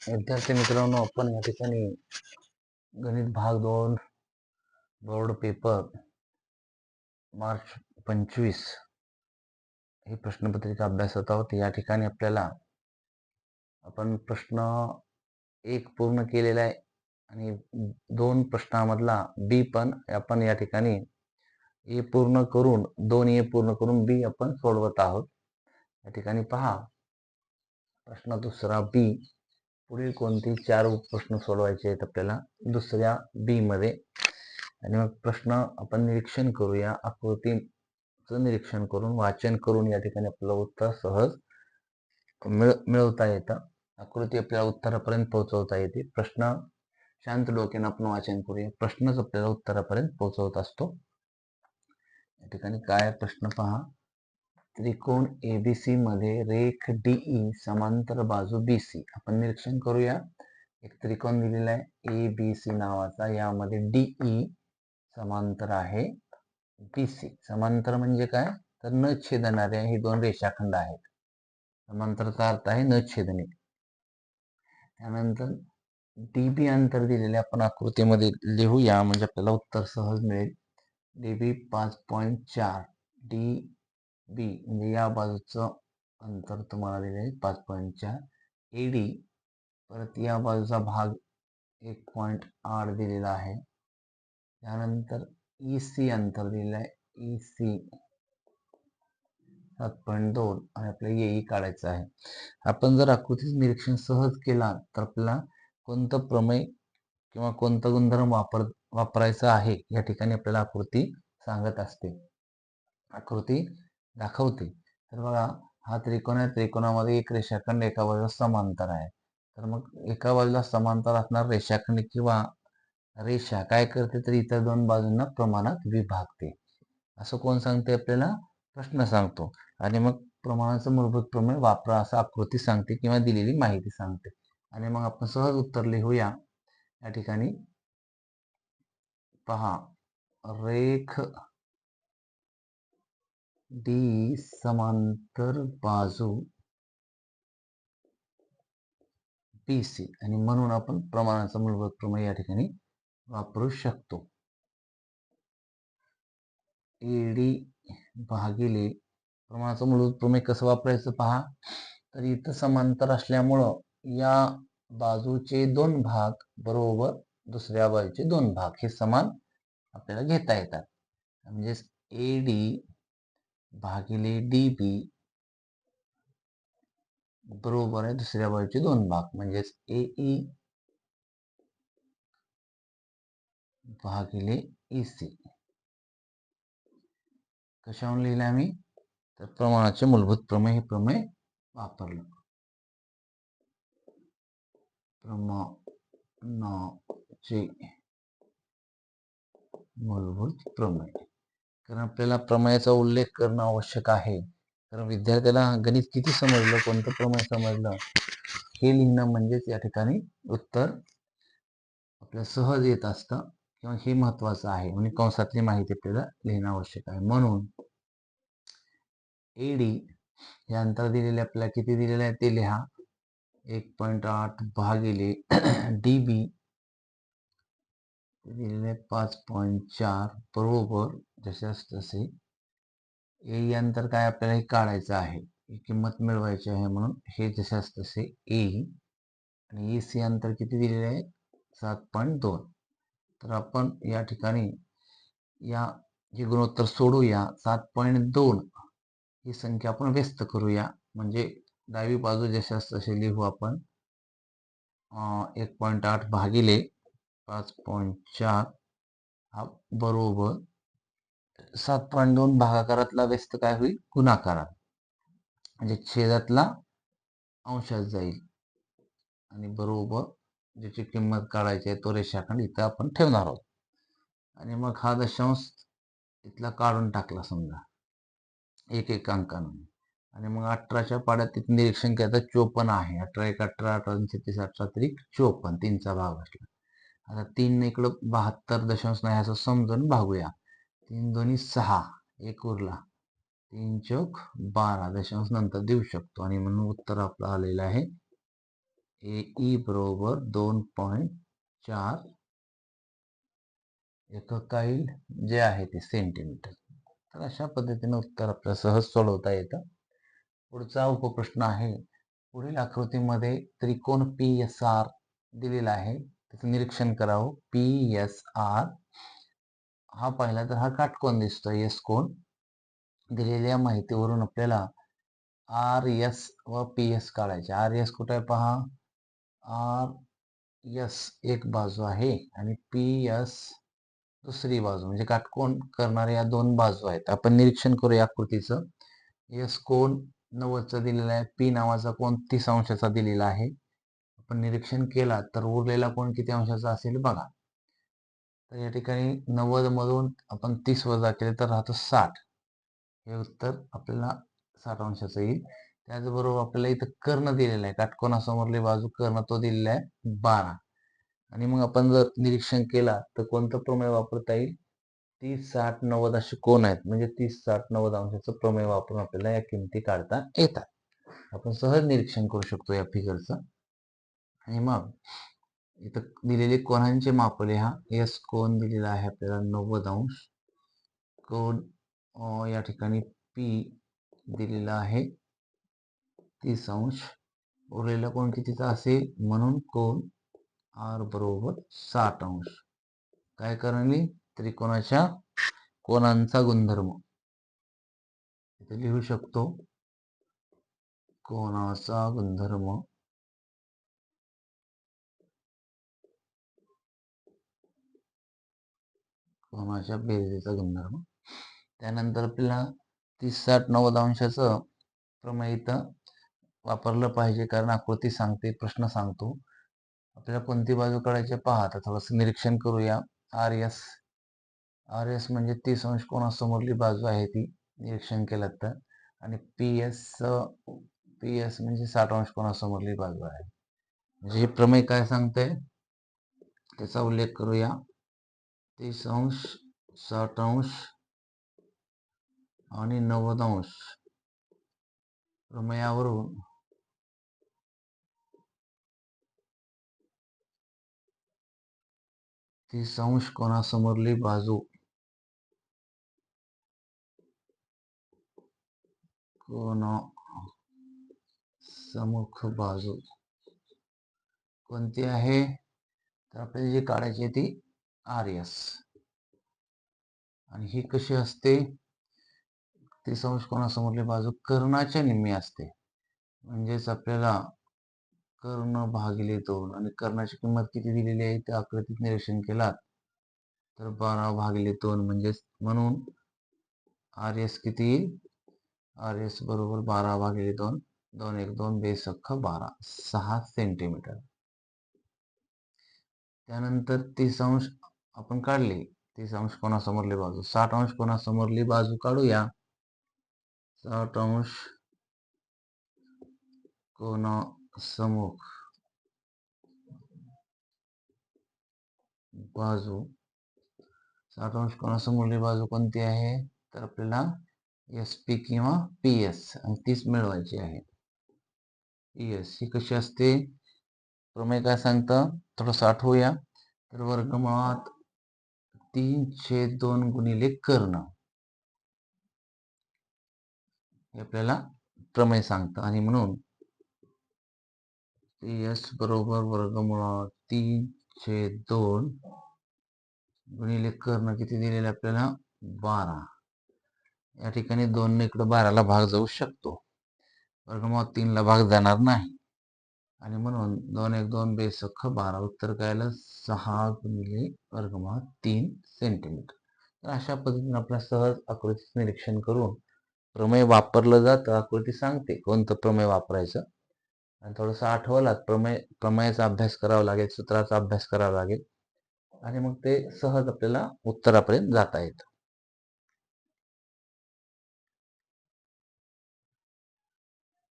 विद्यार्थी मित्रांनो, आपण या ठिकाणी गणित भाग 2 बोर्ड पेपर मार्च 25 ही प्रश्नपत्रिका अभ्यासत आहोत. या ठिकाणी आपण प्रश्न 1 पूर्ण केलेला आहे आणि 2 प्रश्नामधला बी पण आपण या ठिकाणी ए पूर्ण करून 2 पूर्ण करून बी आपण सोडवत आहोत. या ठिकाणी पहा, प्रश्न दुसरा बी. पुढील कोणते 4 उपप्रश्न सोडवायचे आहेत आपल्याला दुसऱ्या बी मध्ये. आणि मग प्रश्न आपण निरीक्षण करूया. आकृतीचं निरीक्षण करून वाचन करून या ठिकाणी आपल्याला उत्तर सहज मिळवता येतं. आकृती आपल्याला उत्तरापर्यंत पोहोचवता येते. प्रश्न शांत डोक्याने आपण वाचन करूया. प्रश्नच आपल्याला उत्तरापर्यंत पोहोचवत असतो. या ठिकाणी काय प्रश्न पहा. त्रिकोण एबीसी मध्ये रेख डीई समांतर बाजू बीसी. आपण निरीक्षण करूया. एक त्रिकोण दिलेला आहे ए बी सी नावाचा. यामध्ये डीई समांतर आहे बीसी. समांतर म्हणजे काय, तर न छेदणारे हे 2 रेषाखंड आहेत. समांतरचा अर्थ आहे न छेदणे. त्यानंतर डीबी अंतर दिलेले आपण आकृतीमध्ये लिहूया, म्हणजे आपल्याला उत्तर सहज मिळेल. डीबी 5.4. डीबी म्हणजे या बाजूचं अंतर तुम्हाला दिले आहे 5.4. एडी परत या बाजूचा भाग 1.8 दिलेला आहे. त्यानंतर ईसी अंतर दिलेलं आहे. ईसी 7.2 आणि आपल्याला येई काढायचं आहे. आपण जर आकृतीचं निरीक्षण सहज केला तर आपल्याला कोणतं प्रमेय किंवा कोणता गुणधर्म वापरायचा आहे या ठिकाणी आपल्याला आकृती सांगत असते, आकृती दाखवते. तर बघा, हा त्रिकोण आहे. त्रिकोणामध्ये एक रेषाखंड एका बाजूला समांतर आहे. तर मग एका बाजूला समांतर असणार रेषाखंड किंवा रेषा काय करते, तर इतर 2 बाजूंना प्रमाणात विभागते. असं कोण सांगते आपल्याला, प्रश्न सांगतो. आणि मग प्रमाणाचं मूलभूत प्रमेय वापरा असं आकृती सांगते किंवा दिलेली माहिती सांगते. आणि मग आपण सहज उत्तर लिहूया. या ठिकाणी पहा, रेख डी समांतर बाजू बीसी आणि म्हणून आपण प्रमाणाचा मूलभूत प्रमेय या ठिकाणी वापरू शकतो. एडी भागिले प्रमाणाचं मूलभूत प्रमेय कसं वापरायचं पहा. तर इथं समांतर असल्यामुळं या बाजूचे 2 भाग बरोबर दुसऱ्या बाजूचे 2 भाग हे समान आपल्याला घेता येतात. म्हणजे एडी भागिले डीबी बरोबर आहे दुसऱ्या बाजूचे 2 भाग, म्हणजेच एई भागिले ईसी. कशावरून लिहिले आम्ही, तर प्रमाणाचे मूलभूत प्रमेय हे प्रमेय वापरलं. प्रमाणाचे मूलभूत प्रमेय. कारण आपल्याला प्रमेयाचा उल्लेख करणं आवश्यक आहे. कारण विद्यार्थ्याला गणित किती समजलं, कोणतं प्रमेय समजलं हे लिहिणं म्हणजेच या ठिकाणी उत्तर आपल्याला सहज येत असतं किंवा हे महत्वाचं आहे. म्हणजे कंसातली माहिती आपल्याला लिहिणं आवश्यक आहे. म्हणून एडी हे अंतर दिलेले आपल्याला किती दिलेले आहे ते लिहा. 1.8 भागिले डीबी दिलेले 5.4 बरोबर जशास तसे ए अंतर काय आपल्याला हे काढायचं आहे, ही किंमत मिळवायची आहे. म्हणून हे जशास तसे ए आणि ईसी अंतर किती दिलेले आहे 7.2. तर आपण या ठिकाणी या हे गुणोत्तर सोडूया. 7.2 ही संख्या आपण व्यस्त करूया, म्हणजे डावी बाजू जशास तसे लिहू आपण. 1.8 भागिले 5.4 हा बरोबर 7.2 भागाकारातला व्यस्त काय होईल, गुणाकारात, म्हणजे छेदातला अंशात जाईल. आणि बरोबर ज्याची किंमत काढायची आहे तो रेषाखंड इथं आपण ठेवणार आहोत. आणि मग हा दशांश इथला काढून टाकला समजा एक अंकानं. आणि मग 18च्या पाड्यात तिथे निरीक्षण केलं तर 54 आहे. 18 1 18, 18 36, 18 त्रिक 54, 3चा भाग असला. आता 3 इकडं 72 दशांश नाही असं समजून भागूया. 3 दोन्ही 6, 1 उरला. 3 चौक 12 दशांश नंतर देऊ शकतो. आणि म्हणून उत्तर आपलं आलेलं आहे ए बरोबर 2.4 एककाईल जे आहे ते सेंटीमीटर. तर अशा पद्धतीने उत्तर आपल्याला सहज सोडवता येतं. पुढचा उपप्रश्न आहे, पुढील आकृतीमध्ये त्रिकोण PSR दिलेला आहे, त्याचं निरीक्षण करावं. PSR हा पाहिला तर हा काटकोन दिसतोय, एस कोण. दिलेल्या माहितीवरून आपल्याला RS व PS काढायचे. RS कुठे आहे पहा, RS एक बाजू आहे आणि PS दुसरी बाजू, म्हणजे काटकोन करणाऱ्या या दोन बाजू आहेत. आपण निरीक्षण करूया आकृतीचं. एस कोण 90चा दिलेला आहे, पी नावाचा कोण 30 अंशाचा दिलेला आहे. आपण निरीक्षण केला तर उरलेला कोण किती अंशाचा असेल बघा. तर या ठिकाणी 90 मधून आपण 30 वजा केले तर राहतो 60. हे उत्तर आपल्याला 60 अंशाचं येईल. त्याचबरोबर आपल्याला इथं कर्ण दिलेला आहे, काटकोनासमोरली बाजू कर्ण तो दिलेला आहे 12. आणि मग आपण जर निरीक्षण केला तर कोणतं प्रमेय वापरता येईल, 30, 60, 90 असे कोण आहेत, म्हणजे 30, 60, 90 अंशाचं प्रमेय वापरून आपल्याला या किमती काढता येतात. आपण सहज निरीक्षण करू शकतो या फिगरचं. आणि मग इथं दिलेले कोणांचे माप लिहा. एस कोण दिलेला आहे आपल्याला 90 अंश. कोण या ठिकाणी पी दिलेला आहे 30 अंश. उरलेला कोण कितीचा असेल, म्हणून कोण आर बरोबर 60 अंश. काय करणे, त्रिकोणाच्या कोणांचा गुणधर्म इथे लिहू शकतो. कोणाचा गुणधर्म कोणाच्या बेरजेचा गुणधर्म. त्यानंतर आपल्याला 30, 60, 90 अंशाचं प्रमेय इथं वापरलं पाहिजे, कारण आकृती सांगते, प्रश्न सांगतो. आपल्याला कोणती बाजू काढायची पहा. आता थोडंसं निरीक्षण करूया. RS म्हणजे 30 अंश कोणासमोरली बाजू आहे ती निरीक्षण केलं तर. आणि PS म्हणजे 60 अंश कोणासमोरली बाजू आहे. म्हणजे हे प्रमेय काय सांगतंय त्याचा उल्लेख करूया. 30 अंश, 60 अंश आणि 90 अंश प्रमेयावरून ती अंश कोणासमोरली बाजू कोणासमुख बाजू कोणती आहे, तर आपल्याला जी काढायची आहे ती RS. आणि ही कशी असते, 30 अंश कोणासमोरली बाजू कर्णाच्या निम्मी असते. म्हणजेच आपल्याला कर्ण भागिले 2, आणि कर्णाची किंमत किती दिलेली आहे त्या आकृतीत निरीक्षण केलात तर 12 भागिले 2, म्हणजेच म्हणून RS किती येईल, RS बरोबर 12 भागिले 2, 2 1 2 बेस अख्खा 12, 6 सेंटीमीटर. त्यानंतर 30 अंश आपण काढले, 30 अंश कोणासमोरली बाजू, 60 अंश कोणासमोरली बाजू काढूया. 60 अंश कोणासमुख बाजू, 60 अंश कोणासमोरली बाजू कोणती आहे, तर आपल्याला SP किंवा PS आणि 30 मिळवायची आहे. PS ही कशी असते, प्रमेय काय सांगतं थोडंसं आठवूया. तर वर्गमुळात 3/2 गुणिले कर्ण हे आपल्याला प्रमेय सांगतं. आणि म्हणून PS बरोबर वर्गमुळात 3/2 गुणिले कर्ण किती दिलेले आपल्याला 12. या ठिकाणी 2 इकडे 12ला भाग जाऊ शकतो, वर्गमुळात 3ला भाग जाणार नाही. आणि म्हणून 2 1 2 बेस अख्खा 12. उत्तर काय आलं, 6 गुणिले वर्गमुळात 3 सेंटीमीटर. तर अशा पद्धतीने आपल्या सहज आकृतीचं निरीक्षण करून प्रमेय वापरलं जातं. आकृती सांगते कोणतं प्रमेय वापरायचं, आणि थोडंसं आठवलात प्रमेयाचा अभ्यास करावा लागेल, सूत्राचा अभ्यास करावा लागेल, आणि मग ते सहज आपल्याला उत्तरापर्यंत जाता येतं.